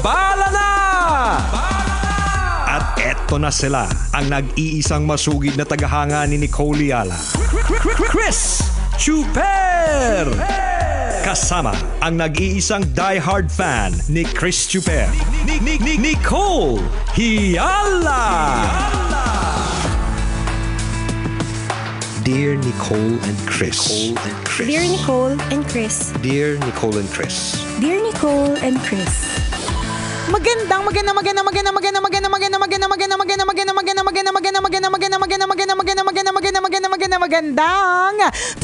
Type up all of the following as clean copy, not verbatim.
Tambala na! At eto na sila, ang nag-iisang masugid na tagahanga ni Nicole Yala, Chris Chuper! Kasama ang nag-iisang die-hard fan ni Chris Chuper, Nicole Yala! Dear Nicole and Chris. Dear Nicole and Chris. Dear Nicole and Chris. Dear Nicole and Chris. Magandang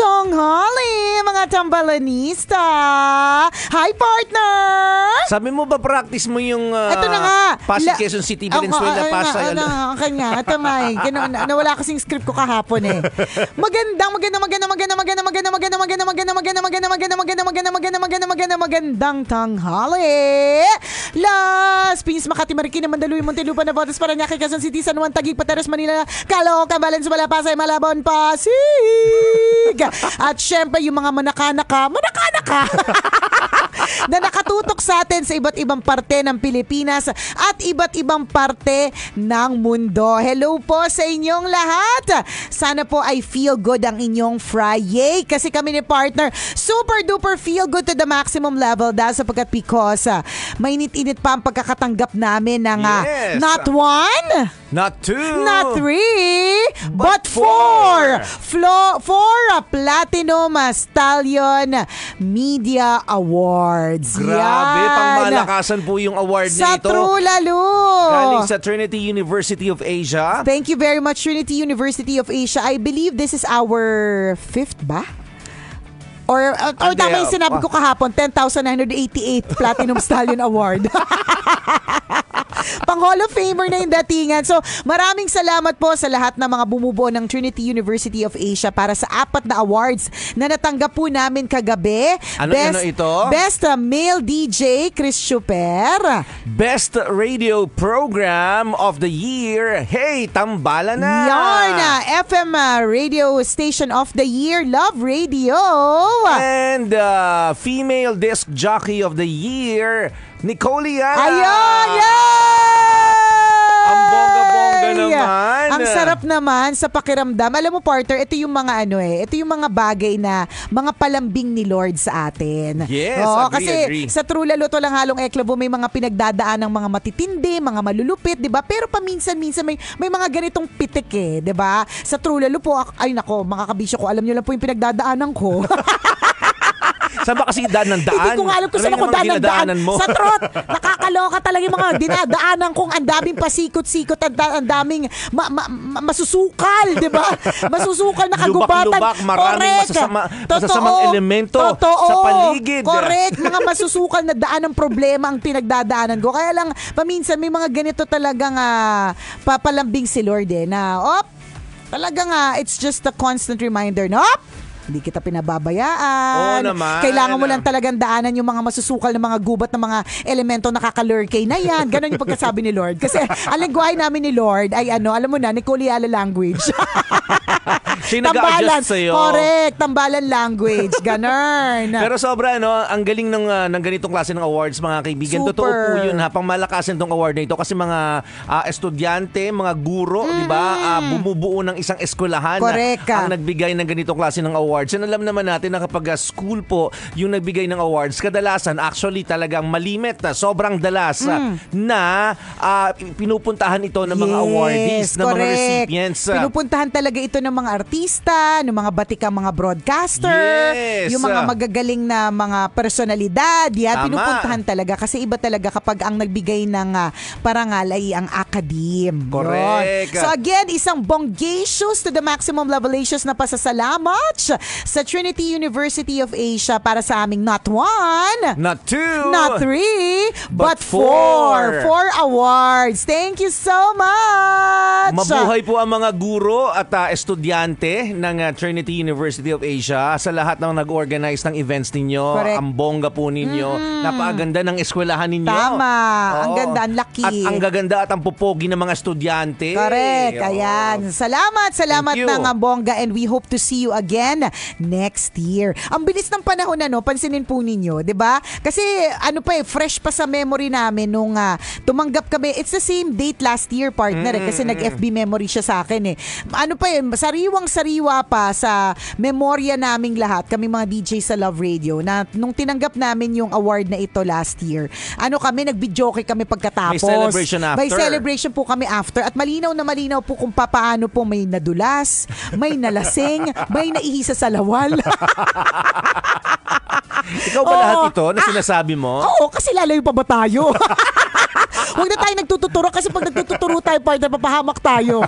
tanghali mga tambalanista. Hi partner. Sabi mo ba practice mo yung ito na nga. Pasig Quezon City Valenzuela Pasay? Kanya, ito nga nawala kasing script ko kahapon eh. Magandang tanghali. Las Pinis, Makati, Marikina, Mandaluyong, Muntinlupa, Navotas, Parañaque, Quezon City, San Juan, Taguig, Pateros, Manila, Caloocan, Valenzuela, Pasay, Malabon, Pasig. At syempre yung mga manaka na nakatutok sa atin sa iba't ibang parte ng Pilipinas at iba't ibang parte ng mundo. Hello po sa inyong lahat. Sana po ay feel good ang inyong Friday kasi kami ni partner super duper feel good to the maximum level dahil sapagkat because mainit-init pa ang pagkakatanggap namin ng not one, not two, not three, but four Platinum Stallion Media Awards. Grabe, yan. pangmalakasan po yung award sa nito. True Lalo. Galing sa Trinity University of Asia. Thank you very much, Trinity University of Asia. I believe this is our 5th ba? Or tama yung sinabi ko kahapon, 10,988 Platinum Stallion Award. Pang Hall of Famer na yung datingan. So, maraming salamat po sa lahat ng mga bumubuo ng Trinity University of Asia para sa 4 na awards na natanggap po namin kagabi. Ano ito? Best Male DJ, Chris Chuper. Best Radio Program of the Year, Hey, Tambala na! Yarn, FM Radio Station of the Year, Love Radio. And Female Disc Jockey of the Year, Nicole Yala. Ayun! Ang bongga-bongga naman. Ang sarap naman sa pakiramdam. Alam mo, partner, ito yung mga ito yung mga bagay na mga palambing ni Lord sa atin. Yes, agree. Sa True Lalo, to lang halong eklabo, may mga pinagdadaan ng mga matitindi, mga malulupit, 'di ba? Pero paminsan-minsan may mga ganitong pitik eh, 'di ba? Sa True Lalo po, ay nako, mga kabisyo ko, alam niyo lang po yung pinagdadaanan ko. Saan ba kasi daan ng daan? Hindi ko nga alam kung saan ako daan ng daan. Sa trot, nakakaloka talaga yung mga dinadaanan kong ang daming pasikot-sikot, ang daming masusukal, di ba? Masusukal na kagubatan. Lubak-lubak, maraming masasamang elemento sa paligid. Correct, mga masusukal na daan ng problema ang pinagdadaanan ko. Kaya lang, paminsan may mga ganito talagang papalambing si Lord na, talagang it's just a constant reminder na, hindi kita pinababayaan. Oo naman. Kailangan mo lang talagang daanan yung mga masusukal na mga gubat na mga elemento nakakalurkay na yan. Ganon yung pagkasabi ni Lord. Kasi ang lingwahe namin ni Lord ay alam mo na, Nicole Yala language. Siya nag-a-adjust sa'yo. Correct. Tambalan language. Ganon. Pero sobra, ang galing ng ganitong klase ng awards, mga kaibigan. Super. Totoo po yun, pangmalakasan tong award na ito. Kasi mga estudyante, mga guro, di ba, bumubuo ng isang eskwelahan ang nagbigay ng ganitong klase ng awards. And alam naman natin na kapag school po yung nagbigay ng awards, kadalasan actually talagang malimit na sobrang dalas na pinupuntahan ito ng mga awardees, ng mga recipients. Pinupuntahan talaga ito ng mga artista, ng mga batikang mga broadcaster, yung mga magagaling na mga personalidad. Yan, pinupuntahan talaga kasi iba talaga kapag ang nagbigay ng parangal ay ang academe. Correct. So again, isang bonggacious to the maximum levelacious na pasasalamat sa Trinity University of Asia para sa aming not one, not two, not three, but four awards. Thank you so much! Mabuhay po ang mga guro at estudyante estudyante ng Trinity University of Asia, sa lahat ng nag-organize ng events ninyo, Correct. ang bongga po ninyo, napakaganda ng eskwelahan ninyo. Tama. Oo. Ang ganda, ang laki. At ang gaganda at ang pupogi ng mga estudyante. Correct. Oo. Ayan. Salamat Thank you. ng bongga, and we hope to see you again next year. Ang bilis ng panahon pansinin po ninyo, 'di ba? Kasi fresh pa sa memory namin nung tumanggap kami. It's the same date last year, partner, kasi nag-FB memory siya sa akin eh. Sariwang-sariwa pa sa memorya naming lahat, kami mga DJ sa Love Radio, na nung tinanggap namin yung award na ito last year. Nag-videoke kami pagkatapos. May celebration after. May celebration po kami after, at malinaw na malinaw po kung paano po may nadulas, may nalasing, may naihisa sa lawal. Ikaw ba lahat ito na sinasabi mo? Oo, kasi lalayo pa ba tayo? Huwag na tayo nagtututuro, kasi pag nagtuturo tayo, partner, papahamak tayo.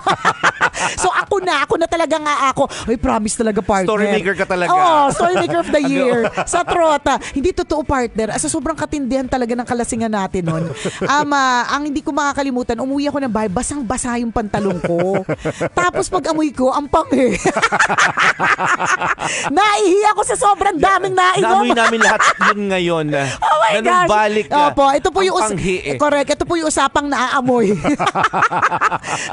So ako na talaga ako. Ay, promise talaga, partner. Storymaker ka talaga. Oo, storymaker of the year. Sa trota. Hindi totoo, partner. Sa sobrang katindihan talaga ng kalasingan natin nun. Ang hindi ko makakalimutan, umuwi ako ng bahay, basang-basa yung pantalong ko. Tapos pag amoy ko, ang panghe. Naihi ako sa sobrang daming nainom. Naamoy namin lahat yun ngayon. Oh my gosh. Balik ka. Opo, ito po yung correct. Ito po yung usapang naaamoy.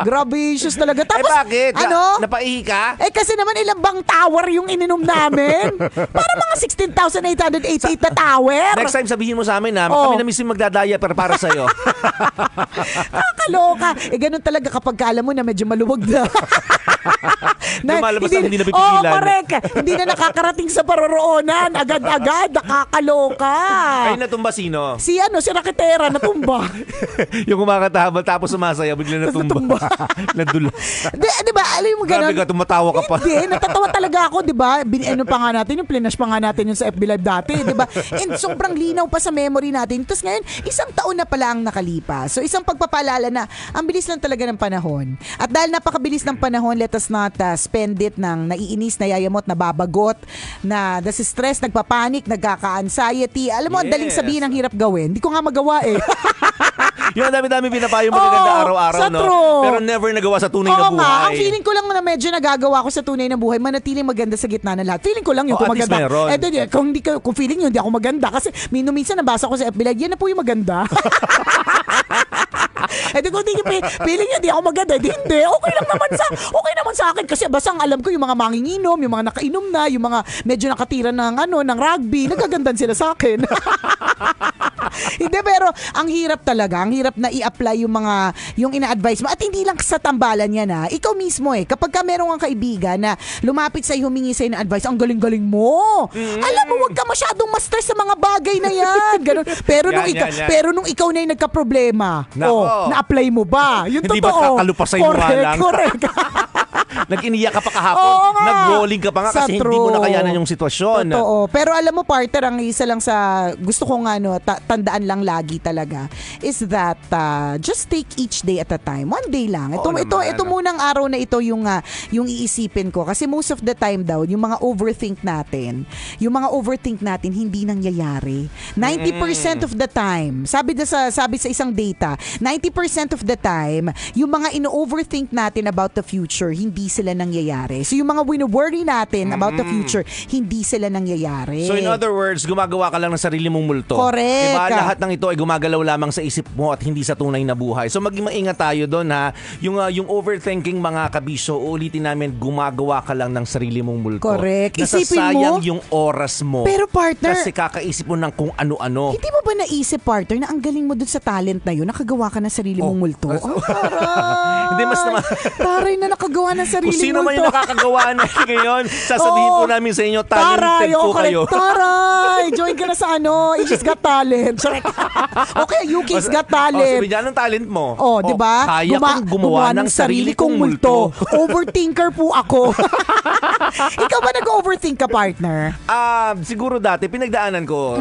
Grabe, issues talaga. Tapos, bakit? Ano? Napaihi ka? Kasi naman ilang bang tower yung ininom namin? Para mga 16,888 na tower. Next time sabihin mo sa amin kami na mismo magdadaya para sa'yo. Nakakaloka. Ganun talaga kapag alam mo na medyo maluwag na. Lumalabas na hindi na pipigilan. Correct. Hindi na nakakarating sa paroroonan. Agad-agad. Nakakaloka. Ay, natumba sino? Si Rakitera natumba. Yung kumakatahabal tapos sumasaya, bigla natumba. Nadulas. Di ba? Alam mo ganun? Grabe ka, tumatawa ka pa. Hindi, natatawa talaga ako, di ba? Pa nga natin, yung plinash pa nga natin yung sa FB Live dati, di ba? And sobrang linaw pa sa memory natin. Tapos ngayon, isang taon na pala ang nakalipas. So isang pagpapaalala na ang bilis lang talaga ng panahon. At dahil napakabilis ng panahon, let us not spend it ng naiinis, nayayamot, nababagot, na nasistress, nagpapanik, nagkaka-anxiety. Alam mo, ang daling sabihin ang hirap gawin. Hindi ko nga magawa eh. Yung dami-dami pinapayo magaganda araw-araw, no? true. Pero never nagawa sa tunay na buhay. Ang feeling ko lang na medyo nagagawa ko sa tunay na buhay, manatiling maganda sa gitna ng lahat. Feeling ko lang yung at maganda. least meron. Kung feeling yun, hindi ako maganda. Kasi minsan nabasa ko sa FB Live, yan na po yung maganda. Kung feeling nyo, di ako maganda. Hindi. Okay naman sa akin. Kasi basang alam ko yung mga manginginom, yung mga nakainom na, yung mga medyo nakatira ng rugby, nagagandan sila sa akin. Hindi, pero ang hirap talaga. Ang hirap na i-apply yung ina-advise mo. At hindi lang sa tambalan yan Ikaw mismo kapag ka meron kang kaibigan na lumapit sa'yo, humingi sa'yo ng advice, ang galing-galing mo. Alam mo, wag ka masyadong ma-stress sa mga bagay na yan. Ganun. Pero nung ikaw na yung nagka-problema, na-apply mo ba? Yung hindi totoo. Hindi ba kakalupasayin mo lang? Correct. Nag-iniyak ka pa kahapon. Nag-bowling ka pa nga kasi hindi mo nakayanan yung sitwasyon. Totoo. Pero alam mo, partner, ang isa lang sa gusto kong tandaan lang lagi talaga is that just take each day at a time. One day lang. Ito munang araw na ito yung iisipin ko. Kasi most of the time daw, yung mga overthink natin hindi nangyayari. 90% of the time, sabi sa isang data, 90% of the time, yung mga ino-overthink natin about the future, hindi sila nangyayari. So yung mga wino-worry natin about the future, hindi sila nangyayari. So in other words, gumagawa ka lang ng sarili mong multo. Correct. Diba? Lahat ng ito ay gumagalaw lamang sa isip mo at hindi sa tunay na buhay. So maging maingat tayo doon Yung overthinking, mga kabisyo, ulitin namin, gumagawa ka lang ng sarili mong multo. Correct. Isipin nasasayang mo, yung oras mo. Pero partner, kasi kakaisip mo ng kung ano-ano. Hindi mo ba naisip, partner, na ang galing mo doon sa talent na yun, nakagawa ka ng sarili mong multo? Taray! Hindi, mas naman. Taray na nakagawa ng sarili multo. Kung sino man yung nakakagawa na ngayon, sasabihin po namin sa inyo, talented po kayo. Taray! Join ka na sa Age's Got Talent. Okay, UK's Got Talent. Sabi niya, anong talent mo? Di ba? Kaya kong gumawa ng sarili kong multo. Overthinker po ako. Ikaw ba nag-overthink ka, partner? Siguro dati, pinagdaanan ko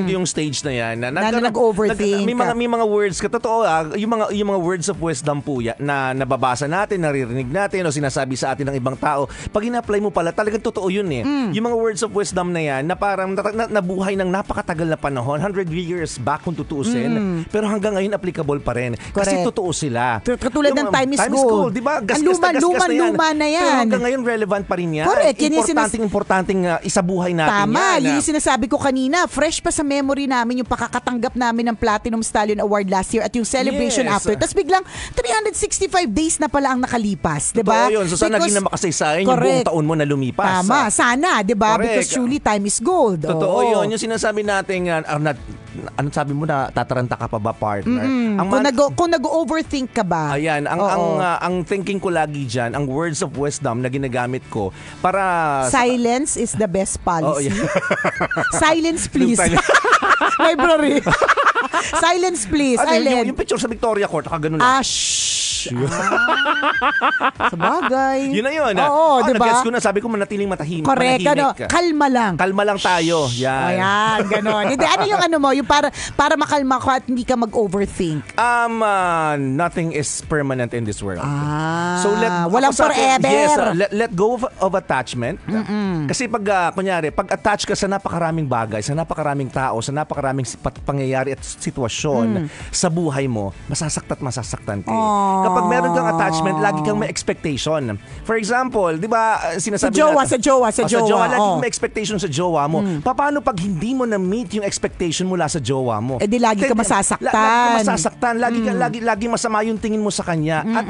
yung stage na yan. Na nag-overthink. May mga words ka. Totoo, yung mga words of wisdom po na nababasa natin, naririnig natin, o sinasabi sa atin ng ibang tao. Pag ina-apply mo pala, talagang totoo yun eh. Yung mga words of wisdom na yan, na parang nabuhay ng napakatagal na panahon, 100 years back kung tutuusin, pero hanggang ngayon applicable pa rin. Kasi totoo sila. Katulad ng time is gold. Diba? Luma na yan. Pero hanggang ngayon relevant pa rin yan. Correct. Importanteng isabuhay natin yan. Tama. Yun yung sinasabi ko kanina. Fresh pa sa memory namin yung pakakatanggap namin ng Platinum Stallion Award last year at yung celebration after. Tapos biglang 365 days na pala ang nakalipas. Diba? Totoo yun. So sana naging na makasaysayan yung buong taon mo na lumipas. Tama. Sana. Diba? Correct. Because truly time is gold. Totoo yun. Yung sinasabi natin, ano sabi mo na tataranta ka pa ba, partner? Kung nag-overthink ka ba? Ayan, ang thinking ko lagi dyan, ang words of wisdom na ginagamit ko para... Silence is the best policy. Silence, please. Library. Silence, please. Yung picture sa Victoria Court, ganun lang. Sabagay. Yun na yun. Oo, diba? Nag-guess ko na, sabi ko manatiling matahimik. Correct. Kalma lang. Kalma lang tayo. Yan. Ayan, ganon. Hindi, ano yung mo, yung para makalma ka at hindi ka mag-overthink? Nothing is permanent in this world. So walang forever. Yes, let go of attachment. Kasi pag attach ka sa napakaraming bagay, sa napakaraming tao, sa napakaraming pangyayari at sitwasyon sa buhay mo, masasaktan ka. Kapag meron kang attachment, lagi kang may expectation. For example, di ba, sinasabi sa jowa. Lagi kang may expectation sa jowa mo. Paano pag hindi mo na-meet yung expectation mula sa jowa mo? Di lagi ka masasaktan. Lagi masama yung tingin mo sa kanya. At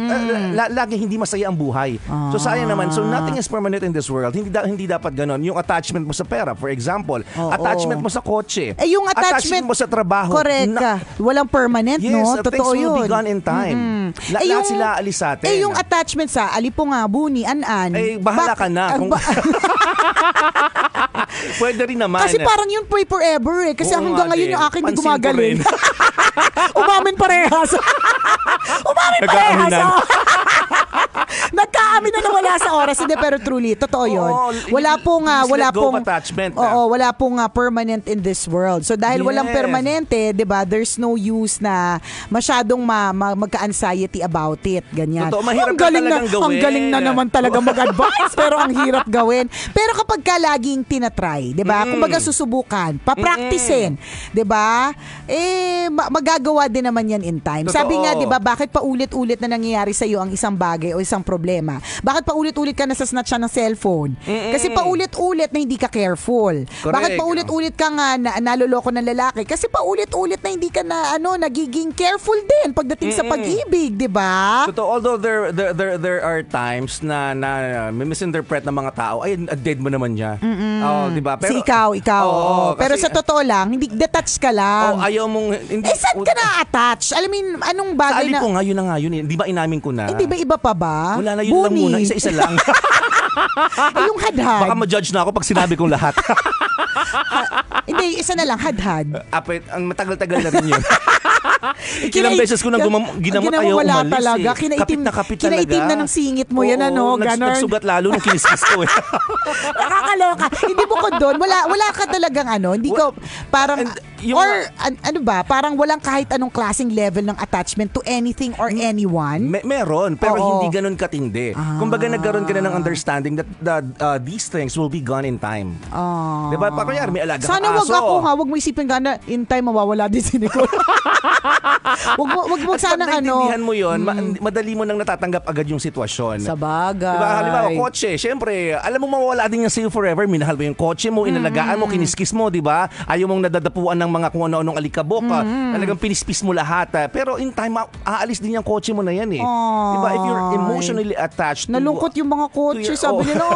lagi hindi masaya ang buhay. So sayang naman. So nothing is permanent in this world. Hindi dapat ganon. Yung attachment mo sa pera, for example. Attachment mo sa kotse. Yung attachment mo sa trabaho. Correct. Walang permanent, no? Totoo things yun. will be gone in time. Lahat sila alis sa atin. Yung attachment sa alipunga, buni, an-an. Bahala ka na. Pwede rin naman. Kasi parang yun forever eh. Kasi hanggang ngayon yung akin di gumagaling. Umamin parehas. Nagkaamin na nawala sa oras. Hindi, pero truly, totoo yun. Wala pong attachment. Wala pong permanent in this world. So dahil walang permanente, 'di ba? There's no use na masyadong magka-anxiety about it. Ganyan. Totoo, mahirap talagang gawin. Ang galing na naman talaga mag-advise, pero ang hirap gawin. Pero kapag ka laging tinatry, 'di ba? Kumbaga susubukan, papracticein, 'di ba? Magagawa din naman 'yan in time. Totoo. Sabi nga, 'di ba, bakit paulit-ulit na nangyayari sa iyo ang isang bagay o isang problema? Bakit paulit-ulit ka nasasnatch ng cellphone? Kasi paulit-ulit na hindi ka careful. Correct. Bakit paulit-ulit ka nga naloloko ng lalaki? Kasi paulit-ulit na hindi ka nagiging careful din pagdating sa pag-ibig, 'di ba? Totoo, although there are times na misinterpret ng mga tao, ay dead mo naman niya. 'Di ba? Pero ikaw. Pero sa totoo lang, hindi detach ka lang. Ayaw mong hindi. Saan ka na-attach? Alam mo, anong bagay sa ko nga yun. Di ba inamin ko na? Hindi ba iba pa ba? Wala na, yun lang muna. Isa-isa lang. Yung hadhad. Baka ma-judge na ako pag sinabi kong lahat. Hindi, isa na lang, hadhad. Ang matagal-tagal na rin yun. Ilang beses ko nang ginamot, ayaw umalis talaga. Kapit na kapit talaga. Kinaitim na ng singit mo yan, ganon. Nagsugat lalo nung kiniskis ko. Nakakaloka. Hindi mo ko doon. Wala ka talagang hindi ko, parang, parang walang kahit anong klaseng level ng attachment to anything or anyone? Meron, pero hindi ganun katindi. Kumbaga nagkaroon ka na ng understanding that these things will be gone in time. Diba? Kunyari, may alaga kang aso. Sana wag mo isipin ka na in time mawawala din si Nicole. Wag mo sana pag naintindihan mo yun, madali mo nang natatanggap agad yung sitwasyon. Sabagay. Diba? Halimbawa, kotse, syempre, alam mo mawawala din yung sa'yo forever. Minahal mo yung kotse mo, inalagaan mo, kiniskis mo, diba? Ayaw mong nadadapuan ng mga kung ano-anong alikabok. Talagang pinispis mo lahat. Pero in time, aalis din yung kotse mo na yan eh. Diba? If you're emotionally attached to... Nalungkot yung mga kotse, sabi nila,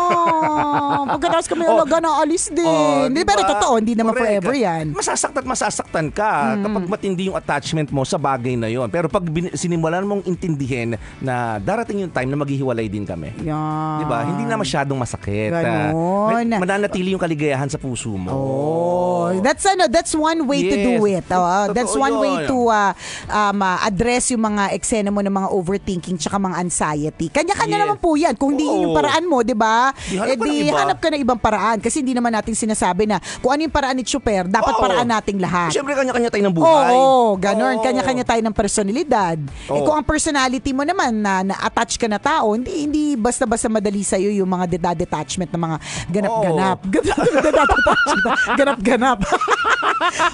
pagkatapos kami alaga na alis din. Diba? Pero totoo, hindi naman forever yan. Masasaktan ka kapag matindi yung attachment mo sa bagay bagay na yon. Pero pag sinimulan mong intindihin na darating yung time na maghihiwalay din kami. Yan. Diba? Hindi na masyadong masakit. Ganon. Mananatili yung kaligayahan sa puso mo. Oh, that's one way to do it. That's one way to address yung mga eksena mo ng mga overthinking tsaka mga anxiety. Kanya-kanya naman po yan. Kung hindi yung paraan mo, di ba? Hanap ka ng ibang paraan. Kasi hindi naman natin sinasabi na kung ano yung paraan ni Chuper, dapat paraan nating lahat. Siyempre, kanya-kanya tayo ng buhay. Oo, ganon. Kanya-kanya tayo ng personalidad. Kung ang personality mo naman na attach ka na tao, hindi basta-basta madali sa'yo yung mga detachment ng mga ganap-ganap. Ganap-ganap.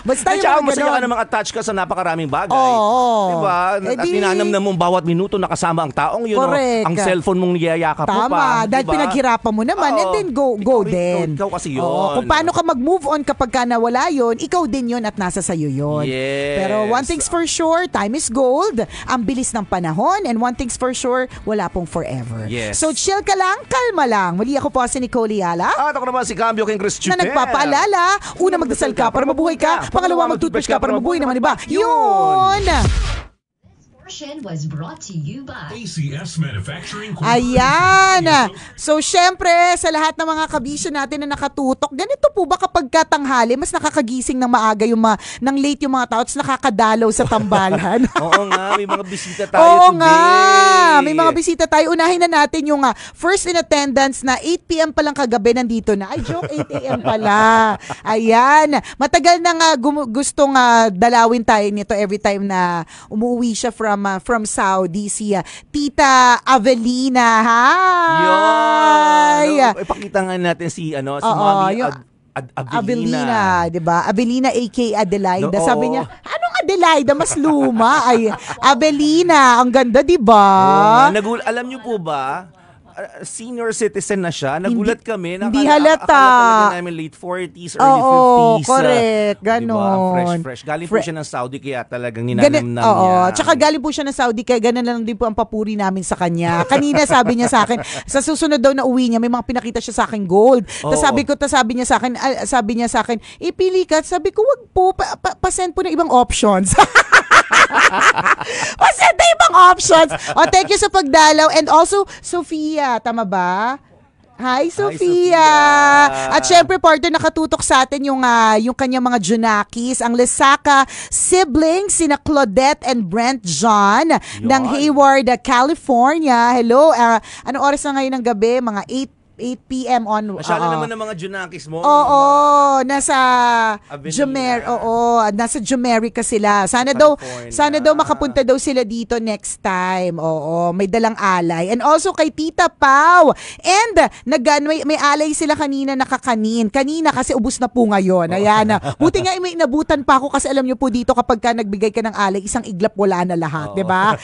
Basta yung mga masaya ka namang attach ka sa napakaraming bagay. Diba? At ninanamnam mong bawat minuto nakasama ang taong yun. Ang cellphone mong niyayakap mo pa. Tama. Dahil pinaghirapan mo naman. And then go din. Ikaw kasi yun. Kung paano ka mag-move on kapag ka nawala yun, ikaw din yun at nasa sayo yun. Yes. Pero one thing's for sure, time is gold. Ang bilis ng panahon. And one thing's for sure, wala pong forever. Yes. So chill ka lang, kalma lang. Muli ako po si Nicole Yala. At ako naman si Cambio King Chris Chuper. Na nagpapaalala, una magdasal ka para mabuhay ka. Pangalawa, mag-toothbrush ka para mabuhay naman iba. Yun! Was brought to you by ACS Manufacturing Corporation. Ayan! So, syempre, sa lahat ng mga kabisyo natin na nakatutok, ganito po ba kapag katanghali, mas nakakagising ng maaga ng late yung mga tao, tapos nakakadalaw sa tambalan? Oo nga, may mga bisita tayo Oo today. Nga, may mga bisita tayo. Unahin na natin yung first in attendance na 8 p.m. pa lang kagabi nandito na. Ay, joke, 8 a.m. pala. Ayan. Matagal na nga gustong dalawin tayo nito every time na umuwi siya from Saudi, si Tita Avelina. Hi! Yun! Ipakita nga natin si Mami Avelina, 'di ba? Avelina aka Adelaida. No, sabi niya, anong Adelaida? Mas luma. Ay, Avelina, ang ganda, 'di ba? Alam niyo po ba? Senior citizen na siya. Nagulat kami. Hindi halata. Akala talaga namin late 40s, early 50s. Oo, correct. Ganon. Diba? Fresh. Galing po siya ng Saudi kaya talagang ninanamnam niya. Oo. Tsaka galing po siya ng Saudi kaya ganun lang din po ang papuri namin sa kanya. Kanina sabi niya sa akin, sa susunod daw na uwi niya, may mga pinakita siya sa akin gold. Tapos sabi niya sa akin, ipili ka. Sabi ko, wag po, pasend po ng ibang options. Pasend na ibang options. Thank you sa pagdalaw. And also, Sofia, tama ba? Hi, Sofia. At syempre, partner, nakatutok sa atin yung kanyang mga Junakis, ang Lesaka siblings, sina Claudette and Brent John ng Hayward, California. Hello. Anong oras na ngayon ng gabi? Mga 8 p.m. on. Masyado naman ng mga Junakis mo. Oo, nasa nasa Jamaica sila. Sana daw makapunta daw sila dito next time. Oo, may dalang alay. And also kay Tita Pau. And may alay sila kanina nakakanin. Kanina kasi ubos na po ngayon. Ayan. Buti nga may inabutan pa ako kasi alam niyo po dito kapag ka nagbigay ka ng alay, isang iglap wala na lahat, 'di ba?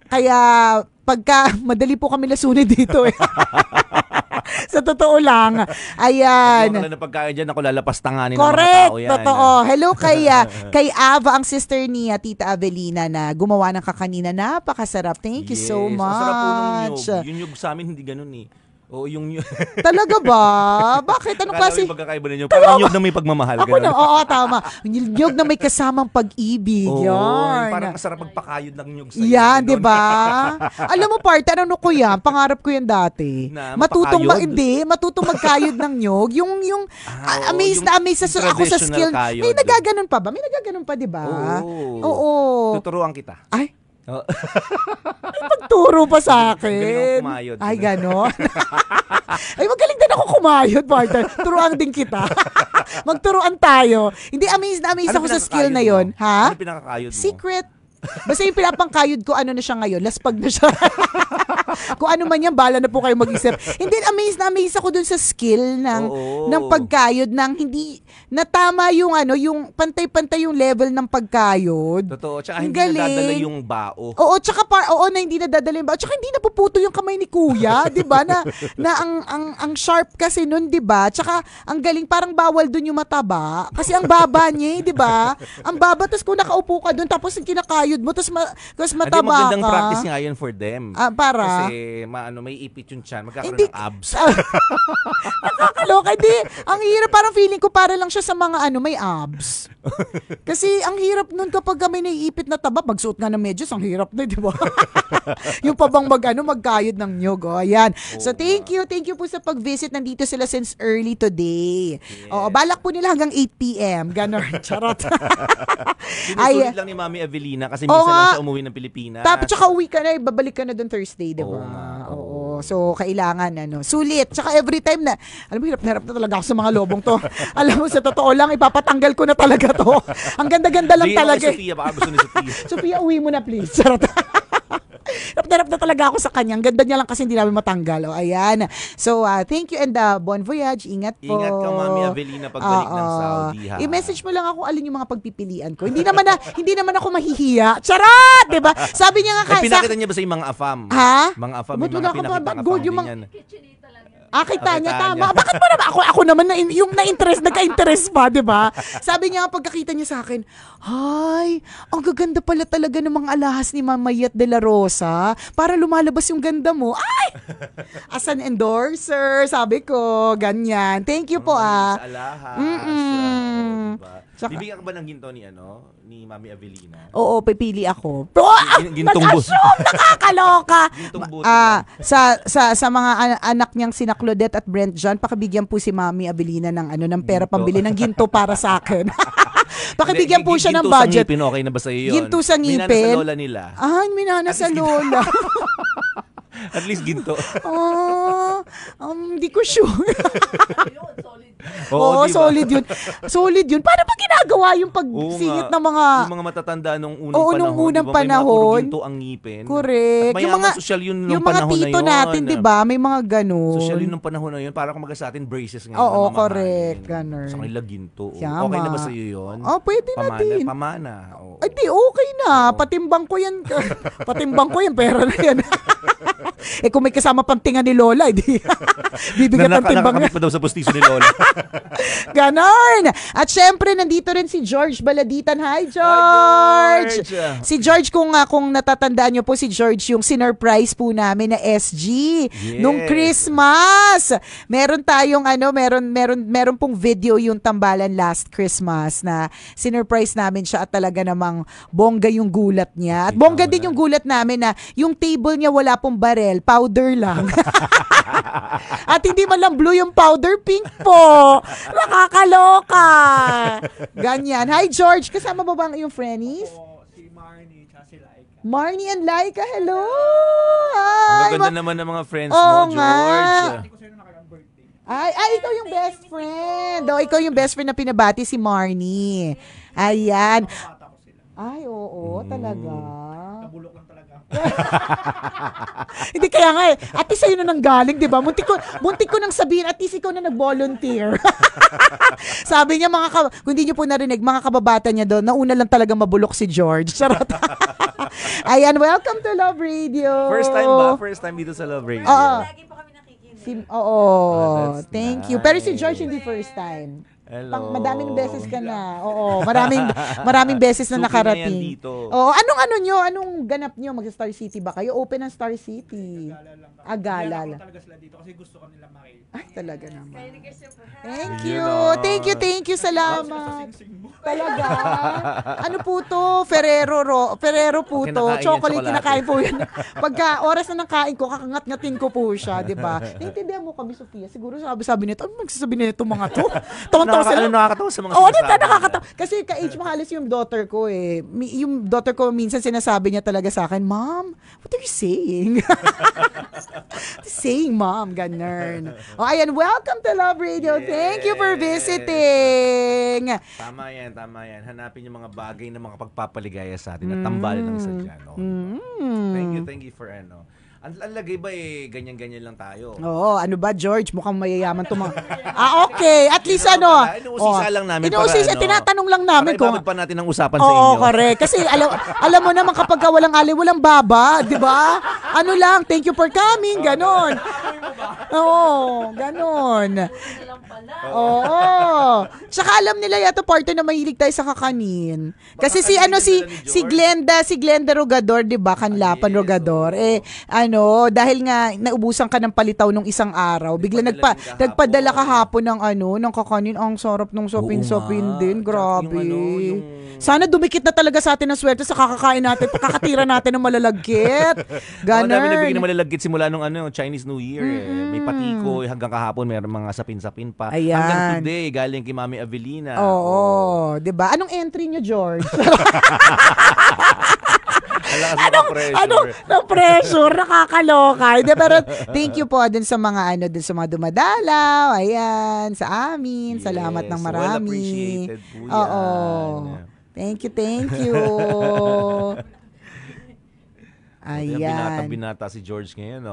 Kaya pagka madali po kami lasunin dito eh. Sa totoo lang. Ayan. Kung na pagkain dyan, ako lalapastanganin ng correct, mga tao yan. Totoo. Hello kay Ava, ang sister ni Tita Avelina na gumawa ng kakanina. Napakasarap. Thank you so much. Masarap po ng nyug. Yung nyug sa amin, hindi ganun eh. Oo, yung talaga ba? Bakit? Anong klase? Yung pagkakaiba ninyo. Parang nyug na may pagmamahal. Oo, tama. Nyug na may kasamang pag-ibig. Yan. Parang masarap magpakayod ng nyug sa'yo. Yan, di ba? Alam mo, partner, ano ko yan? Pangarap ko yan dati. Matutong magkayod ng nyug. Yung amazed ako sa skill. Kayod. May nagaganon pa ba? May nagaganon pa, di ba? Oo. Tuturuan kita. Ay, may pagturo pa sa akin. Ay, gano'n. Ay, magaling din ako kumayod, partner. Turuan din kita. Magturuan tayo. Hindi, amazed ako sa skill na yon. Ha? Ano pinakakayod mo? Secret. Basta yung pinapangkayod ko, ano na siya ngayon? Laspag na siya. Kung ano man yan, bala na po kayo mag-isip. Hindi, amazed ako dun sa skill ng pagkayod ng hindi, na tama yung yung pantay-pantay yung level ng pagkayod. Totoo. Tsaka hindi nadadala yung bao. Oo, tsaka na hindi nadadala yung bao. Tsaka hindi napuputo yung kamay ni kuya, di ba? Na ang sharp kasi nun, di ba? Tsaka ang galing, parang bawal dun yung mataba. Kasi ang baba niya, di ba? Ang baba, tapos kung nakaupo ka dun, tapos yung kinakayod mo, tapos mataba ka. Magandang practice nga yun for them. Para? kasi may ipit yung tiyan, magkakaroon ng abs. Nakakaloka. Hindi. Ang hirap. Parang feeling ko para lang siya sa mga may abs. Kasi ang hirap nun kapag may naiipit na taba, magsuot nga ng medyas, ang hirap na, di ba? Yung pa bang magkayod ng nyog. Ayan. So thank you po sa pag-visit. Nandito sila since early today. Yes. Balak po nila hanggang 8 p.m. Ganon. Charot. Sinusulit lang ni Mami Avelina kasi minsan lang siya umuwi ng Pilipinas. Tapos tsaka uwi ka na, babalik ka na doon Thursday, di ba? Oo. So, kailangan, sulit. Tsaka every time na, alam mo, hirap na talaga ako sa mga lobong to. Alam mo, sa totoo lang, ipapatanggal ko na talaga to. Ang ganda-ganda lang talaga. Sophia, baka gusto ni Sophia. Sophia, uwi mo na please. Charot. Harap na talaga ako sa kanya. Ang ganda niya lang kasi hindi namin matanggal. Ayan. So, thank you and bon voyage. Ingat po. Ingat ka, Mami Avelina, pagbalik ng Saudi, ha? I-message mo lang ako alin yung mga pagpipilian ko. Hindi naman ako mahihiya. Charot! Diba? Sabi niya nga pinakita niya ba sa mga afam? Ha? Mga afam, may mga pinakita good yung afam kita niya, tama. Bakit mo naman? Ako naman, yung na-interest, nagka-interest pa, di ba? Sabi niya, pagkakita niya sa akin, ay, ang gaganda pala talaga ng mga alahas ni Mama Yet de la Rosa. Para lumalabas yung ganda mo. Ay! As an endorser, sabi ko, ganyan. Thank you po, Sa alahas. Diba? Bibigyan ka ba ng ginto ni Mami Avelina? Oo, pipili ako. Gintong buto. Nakakaloka. Gintong buto. Sa mga anak niyang sina Claudette at Brent John, pakibigyan po si Mami Avelina ng pera pambili ng ginto para sa akin. Pakibigyan po siya ng budget. Ginto sa ngipin, okay na ba sa iyo yun? Ginto sa ngipin. Minana sa lola nila. Minana sa lola. At least ginto. Hindi ko sure. Oo, diba? Solid yun. Solid yun. Paano ba ginagawa yung pagsingit ng mga... Yung mga matatanda nung unang panahon. Nung unang diba? panahon. May mga ginto ang ngipin. Correct. At mayamang social yun nung panahon na yun. Yung mga tito natin, di ba? May mga ganun. Social yun nung panahon na yun. Para kung sa atin, braces ngayon. Oo, correct. Ganun. Sa kanila ginto. Yama. Okay na ba sa iyo yun? Pwede na din. Pamana. Ay, di, okay na. Patimbang ko yan. Pera na yan. Kung may kasama pantingan ni Lola, hindi. Bibigyan ng timbang. Nakakabit pa daw sa pustiso ni Lola. Ganon! At syempre, nandito rin si George Baladitan. Hi, George! Si George, kung natatandaan nyo po, si George yung sinurprise po namin na SG nung Christmas. Meron tayong meron pong video yung tambalan last Christmas na sinurprise namin siya at talaga namang bongga yung gulat niya. At bongga din yung gulat namin na yung table niya wala pong barel, powder lang. At hindi man lang blue yung powder, pink po. Nakakaloka. Ganyan. Hi, George. Kasama ba bang yung friends? Si Marnie at si Laika. Marnie and Laika, hello. Hi. Ang ganda naman ng mga friends mo, George. Hindi ko sa'yo nakaka-birthday. Ay, ikaw yung best friend. Ikaw yung best friend na pinabati si Marnie. Ayan. Bata ko sila. Ay, oo, talaga. Nabulok lang talaga. Hindi kaya nga at least sa'yo na nanggaling, di ba? Muntik ko nang sabihin, at least ikaw na nag-volunteer. Sabi niya, kung hindi niyo po narinig, mga kababata niya doon, nauna lang talaga mabulok si George. Charot. Ayan, welcome to Love Radio. First time ba? First time dito sa Love Radio. Lagi po kami nakikinig. Thank you. Pero si George hindi first time. Hello. Madaming beses ka na. Oo, maraming beses na nakarating. Oo, anong ganap nyo? Mag-Star City ba kayo? Open ang Star City. Gala lang. Talaga sila dito kasi gusto ko nila makita. Ay, talaga naman. Thank you. Salamat. Talaga. Ano po to? Ferrero po to. Chocolate, kinakain po yan. Pagka oras na ng kain ko, kakangat-ngatin ko po siya, di ba? Naintindihan mo kami, Sophia. Siguro sabi nito, ano magsasabi nito mga to? Nakakatawa sa mga sinasabi. Nakakatawa. Kasi ka-age mahalis yung daughter ko eh. Yung daughter ko minsan sinasabi niya talaga sa akin, Mom, what are you saying? Saying, Mom, ganun. Ayan, welcome to Love Radio. Yes. Thank you for visiting. Tama yan. Hanapin yung mga bagay na mga pagpapaligaya sa atin at tambalin ng sadya. No? Thank you for Ang lagay ba ganyan-ganyan lang tayo? Oo, ano ba, George? Mukhang mayayaman to mga... okay. At least Inuusisa lang namin tinatanong lang namin kung... Para ibabag pa natin ang usapan sa inyo. Oo, correct. Kasi alam mo naman kapag walang ali, walang baba, di ba? Ano lang, thank you for coming, ganon. Oo, ganon. Oo. Tsaka alam nila yata partner na mahilig tayo sa kakanin. Kasi si Glenda Rogador, 'di ba? Kanlapan Rogador. Dahil nga naubusan ka ng palitaw nung isang araw, bigla nagpadala kahapon ng kakanin. Ang sarap nung sopin-sopin din. Grabe. Sana dumikit na talaga sa atin ang swerte sa kakakain natin, kakatira natin ng malalagkit. Ganon. Dami nagbigay ng malalagkit simula nung Chinese New Year. May patiko, hanggang kahapon mayroong mga sapin-sapin pa. Ayan. Hanggang today, galing kay Mami Avelina. Oo. Diba? Anong entry nyo, George? Na-pressure, nakakaloka. Pero thank you po dun sa mga dun sa mga dumadalaw. Ayan, sa amin. Salamat ng marami. Well appreciated po yan. Oo. Thank you. Ayan. Binata si George ngayon.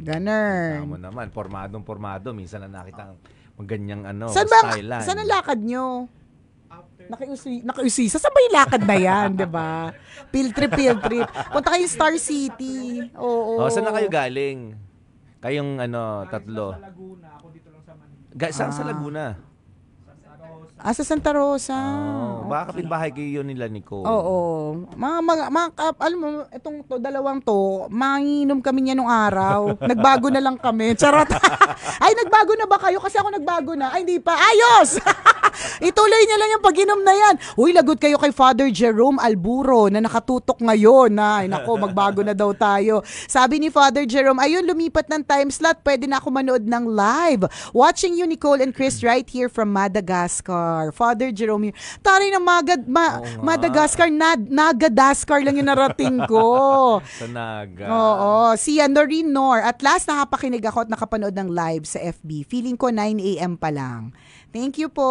Ganun. Tama naman. Formado. Minsan na nakita ang ganyang stylean. Saan ang lakad nyo? Nakiusisa. Saan ba yung lakad na yan, di ba? Field trip. Punta kayo Star City. Oo. Saan na kayo galing? Kayong tatlo. Sa Laguna, ako dito lang sa Manila. Saan sa Laguna? Sa Santa Rosa. Baka kapitbahay kayo nila, Nicole. Oo. Alam mo, dalawang to, manginom kami niya nung araw. Nagbago na lang kami. Charot. Ay, nagbago na ba kayo? Kasi ako nagbago na. Ay, hindi pa. Ayos! Ituloy niya lang yung pag-inom na yan. Uy, lagot kayo kay Father Jerome Alburo na nakatutok ngayon. Ay, nako, magbago na daw tayo. Sabi ni Father Jerome, ayun, lumipat ng time slot. Pwede na ako manood ng live. Watching you, Nicole and Chris, right here from Madagascar. Father Jerome, taray ng Madagascar, Nagadaskar lang yung narating ko. Sa Naga. Oo. Si Noreen Nor. At last, nakapakinig ako at nakapanood ng live sa FB. Feeling ko 9 a.m. pa lang. Thank you po.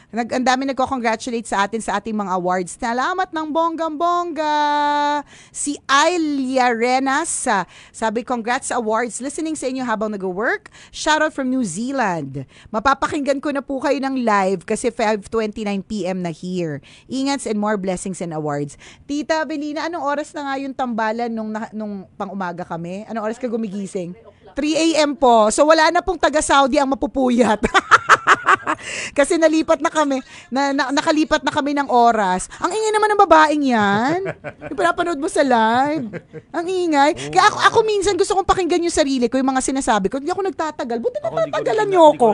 Ang dami nagko-congratulate sa atin sa ating mga awards. Salamat ng bonggang-bongga. Si Ailia Renas, sabi, congrats sa awards. Listening sa inyo habang nag-work. Shoutout from New Zealand. Mapapakinggan ko na po kayo ng live kasi 5:29 p.m. na here. Ingats and more blessings and awards. Tita Avelina, anong oras na nga yung tambalan nung pang-umaga kami? Anong oras ka gumigising? 3 a.m. po. So wala na pong taga-Saudi ang mapupuyat. Kasi nakalipat na kami ng oras. Ang ingay naman ng babaeng yan. Yung pinapanood mo sa live. Ang ingay. Kaya ako minsan gusto kong pakinggan yung sarili ko, yung mga sinasabi ko. Hindi ako nagtatagal. Buti natatagalan niyo ako.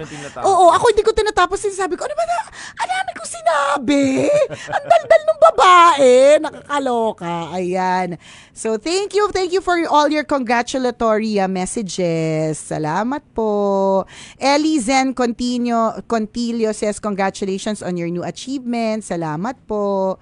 Oo, ako hindi ko tinatapos sinasabi ko. Ano ba na? Ang dami kong sinabi. Ang daldal ng babae. Nakakaloka. Ayan. So, thank you for all your congratulatory messages. Salamat po. Ellie Zen Contilio says, congratulations on your new achievement. Salamat po.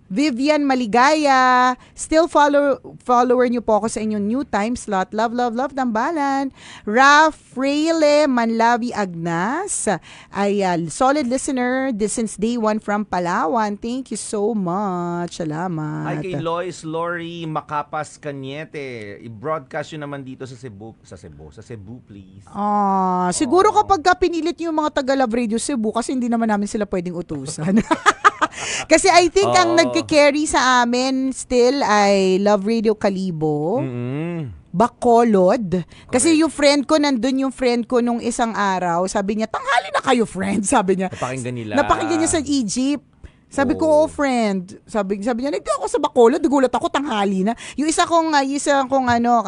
Vivian Maligaya, still follower niyo po ako sa inyong new time slot. Love Dambalan. Rafaele Manlavi Agnas, ay solid listener since day one from Palawan. Thank you so much. Salamat. Ay, kay Lois Lori Macapas Cañete, i-broadcast yun naman dito sa Cebu, please. Siguro kapag pinilit niyo yung mga taga Love Radio Cebu, kasi hindi naman namin sila pwedeng utusan. Kasi I think ang nagke-carry sa amin still ay Love Radio Kalibo. Bacolod. Kasi yung friend ko, nandun yung friend ko nung isang araw, sabi niya, tanghali na kayo, friend. Sabi niya. Napakinggan niya sa Egypt. Sabi ko, friend. Sabi niya, hindi ako sa Bacolod. Nagulat ako, tanghali na. Yung isa kong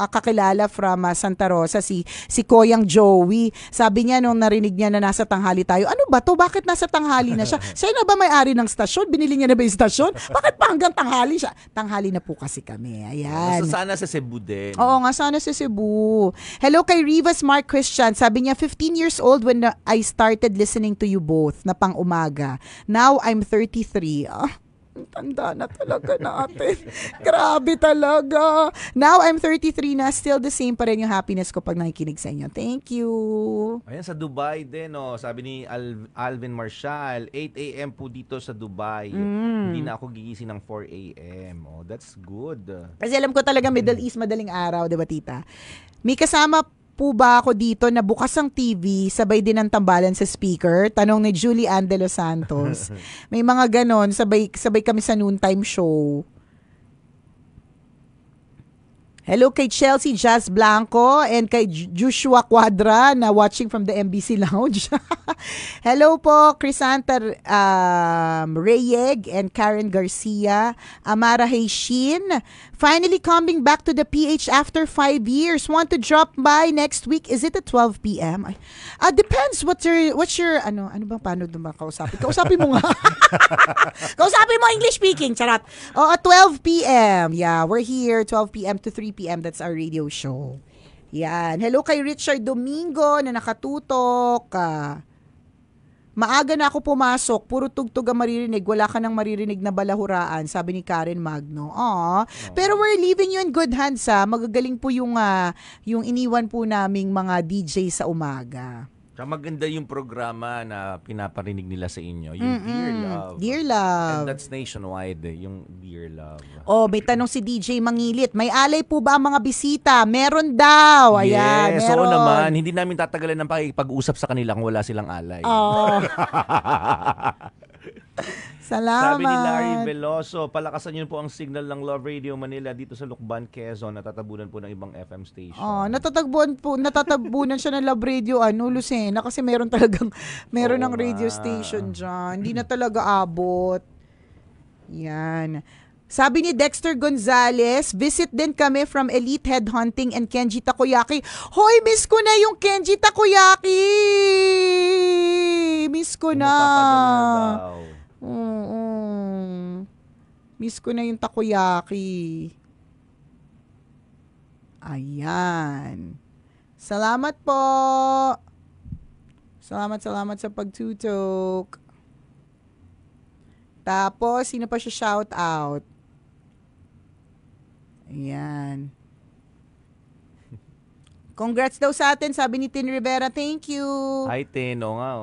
kakilala from Santa Rosa, si Koyang Joey. Sabi niya, nung narinig niya na nasa tanghali tayo, ano ba to? Bakit nasa tanghali na siya? Siya na ba may-ari ng stasyon? Binili niya na ba yung stasyon? Bakit pa hanggang tanghali siya? Tanghali na po kasi kami. Ayan. So, sana sa Cebu din. Oo nga, sana sa Cebu. Hello kay Rivas Mark Christian. Sabi niya, 15 years old when I started listening to you both na pang umaga. Now, I'm 33. Tanda na talaga natin. Grabe talaga. Now, I'm 33 na. Still the same pa rin yung happiness ko pag nakikinig sa inyo. Thank you. Ayan, sa Dubai din, sabi ni Alvin Marshall, 8 a.m. po dito sa Dubai. Hindi na ako gigising ng 4 a.m. Oh, that's good. Kasi alam ko talaga Middle East madaling araw, di ba, tita? May kasama po ba ako dito na bukas ang TV, sabay din ang tambalan sa speaker? Tanong ni Julie Ann de los Santos. May mga ganon, sabay kami sa noontime show. Hello kay Chelsea Jazz Blanco and kay Joshua Quadra na watching from the MBC Lounge. Hello po, Crisanta Reyeg and Karen Garcia, Amara Hayshin. Finally coming back to the PH after 5 years. Want to drop by next week? Is it at 12 p.m.? Depends. What's your ano bang paano ba kausapin? Kausapin mo nga. Kausapin mo English speaking. Charot. At 12 p.m. Yeah, we're here 12 p.m. to 3 p.m. That's our radio show. Yan. Hello kay Richard Domingo na nakatutok. Maaga na ako pumasok, puro tugtog ang maririnig, wala ka nang maririnig na balahuraan, sabi ni Karen Magno. Pero we're leaving you in good hands, magagaling po yung iniwan po naming mga DJ sa umaga. Maganda yung programa na pinaparinig nila sa inyo, yung Dear Love. Dear Love. And that's nationwide, yung Dear Love. May tanong si DJ Mangilit, may alay po ba ang mga bisita? Meron daw. Ayan, yes, meron. oo naman. Hindi namin tatagalan ng pag-usap sa kanila kung wala silang alay. Salamat. Sabi ni Larry Veloso, palakasan niyo po ang signal ng Love Radio Manila dito sa Lucban, Quezon. Natatabunan po ng ibang FM station. Natatabunan siya ng Love Radio, Lucena, kasi meron ng radio station dyan. Hindi na talaga abot. Yan. Sabi ni Dexter Gonzalez, visit din kami from Elite Headhunting and Kenji Takoyaki. Hoy, miss ko na yung Kenji Takoyaki! Miss ko na. Miss ko na yung takoyaki. Ayan. Salamat po. Salamat sa pagtutok. Tapos, sino pa siya shout out? Ayan. Congrats daw sa atin, sabi ni Tin Rivera. Thank you. Hi, Tin. O nga,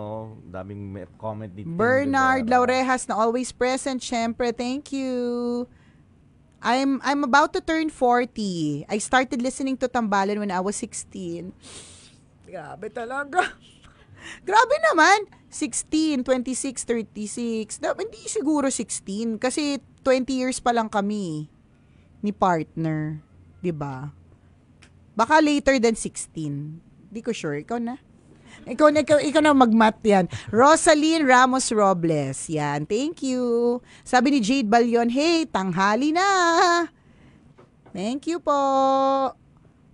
daming comment ni Tin Bernard Rivera. Laurejas na always present, syempre. Thank you. I'm about to turn 40. I started listening to Tambalan when I was 16. Grabe talaga. Grabe naman. 16, 26, 36. Hindi siguro 16 kasi 20 years pa lang kami ni partner. 'Di ba? Baka later than 16. Di ko sure. Ikaw na. Ikaw na mag-math yan. Rosaline Ramos Robles. Yan. Thank you. Sabi ni Jade Balyon, hey, tanghali na. Thank you po.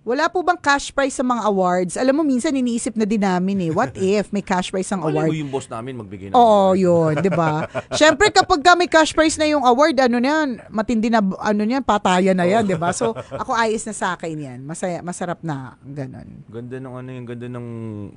Wala po bang cash prize sa mga awards? Alam mo, minsan iniisip na din namin What if may cash prize ang award? Alam mo yung boss namin magbigay ng award. yun, di ba? Siyempre, kapag may cash prize na yung award, matindi na, patayan na yan, di ba? So, ako ayos na sa akin yan. Masarap na, ganun. Ganda ng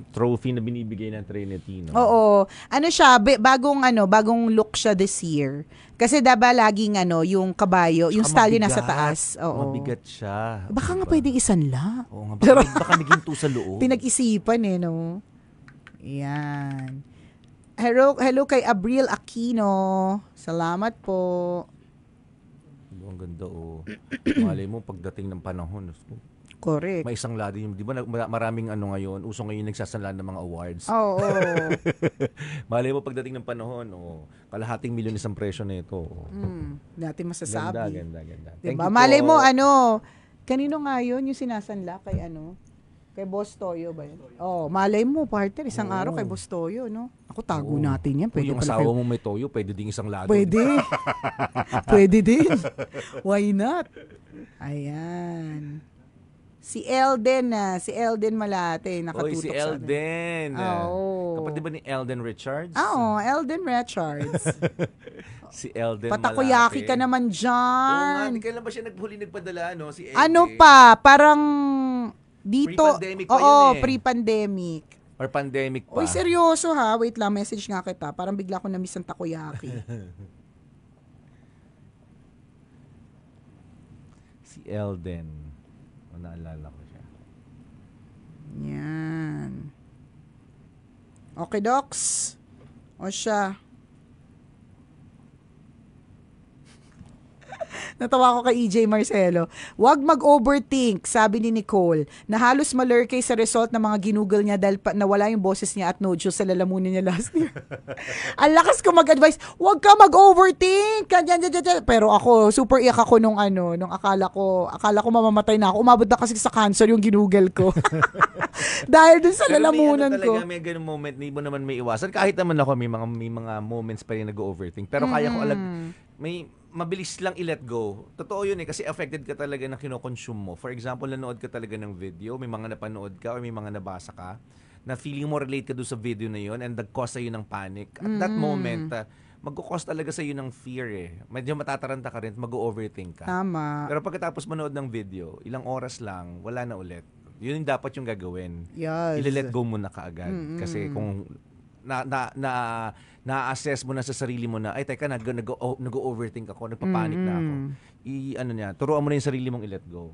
trophy na binibigay ng Trinity, no? Oo. Siya, bagong look siya this year. Kasi diba laging yung kabayo, yung stallion nasa taas. Oo. Mabigat siya. Baka nga pwedeng isanla. Oo nga, baka naginto sa loob. Pinag-isipan no? Yan. Hello kay Abril Aquino. Salamat po. Ang ganda Malay mo pagdating ng panahon. Correct. May isang lado yung, di ba maraming ngayon, uso ngayon nagsasanlan ng mga awards. Oo. Malay mo pagdating ng panahon, kalahating milyon isang presyo na ito. Natin masasabi. Ganda. Diba? Malay mo, kanino nga yun yung sinasanla kay kay Boss Toyo ba yun? Malay mo, partner, isang araw kay Boss Toyo, no? Ako, tago natin yan. Pwede yung asawa mo may toyo, pwede din isang lado. Pwede. Pwede din. Why not? Ayan. Si Elden Malate, nakatutok si Elden. Kapatid ba ni Elden Richards? Elden Richards. Si Elden Patakoyaki Malate. ka naman dyan. Kailan ba siya nagpadala, si Elden? Parang dito. Pre-pandemic pa yun pre-pandemic. Or pandemic pa. Uy, seryoso ha. Wait lang, message nga kita. Parang bigla ko na-miss ang takoyaki. Si Elden. Naalala ko siya. Yan. Okay, Docs. O siya. Natawa ko kay EJ Marcelo. Huwag mag-overthink, sabi ni Nicole, na halos malurkay sa result ng mga ginugol niya dahil nawala yung boses niya at no juice sa lalamunin niya last year. Ang lakas ko mag-advise, huwag ka mag-overthink. Pero ako, super iyak ako nung akala ko mamamatay na ako. Umabot na kasi sa cancer yung ginugol ko. Dahil dun sa lalamunan ko. May ganung moment, hindi mo naman may iwasan. Kahit naman ako, may mga moments pa rin nag-overthink. Pero kaya ko may mabilis lang i-let go. Totoo yun kasi affected ka talaga ng kinoconsume mo. For example, nanood ka talaga ng video, may mga napanood ka o may mga nabasa ka na feeling mo relate ka doon sa video na yun and nag-cause sa'yo ng panic. At that moment, mag-cause talaga sa'yo ng fear eh. Medyo matataranta ka rin, mag-overthink ka. Tama. Pero pagkatapos manood ng video, ilang oras lang, wala na ulit. Yun yung dapat yung gagawin. Yes. I-let go mo na kaagad. Kasi kung na-assess mo na sa sarili mo na, ay teka, nag-overthink ako, nagpapanik na ako. Turuan mo na yung sarili mong i-let go.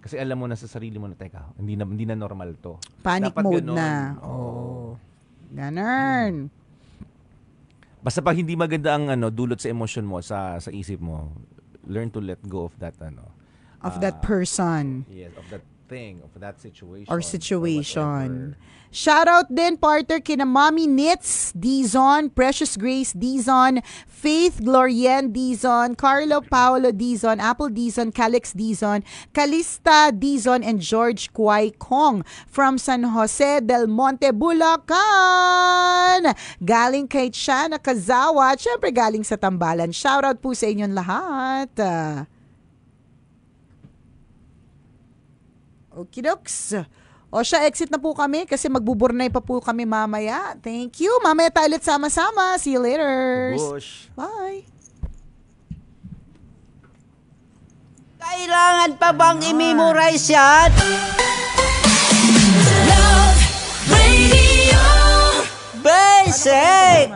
Kasi alam mo na sa sarili mo na, teka, hindi na normal to. Panic dapat mode ganon. na. Ganun. Basta pag hindi maganda ang dulot sa emotion mo, sa isip mo, learn to let go of that Of that person. Yes, of that thing, of that situation. Or situation. Shout out din, partner, kina Mommy Knits Dizon, Precious Grace Dizon, Faith Glorien Dizon, Carlo Paolo Dizon, Apple Dizon, Calix Dizon, Calista Dizon, and George Kwai Kong from San Jose del Monte, Bulacan. Galing kay Chana Kazawa, at syempre galing sa Tambalan. Shout out po sa inyong lahat. Okidoks. O siya, exit na po kami kasi magbuburnay pa po kami mamaya. Thank you. Mamaya tayo ulit sama-sama. See you later. Bush. Bye. Kailangan pa bang i-memorize yan? Love Radio Basic!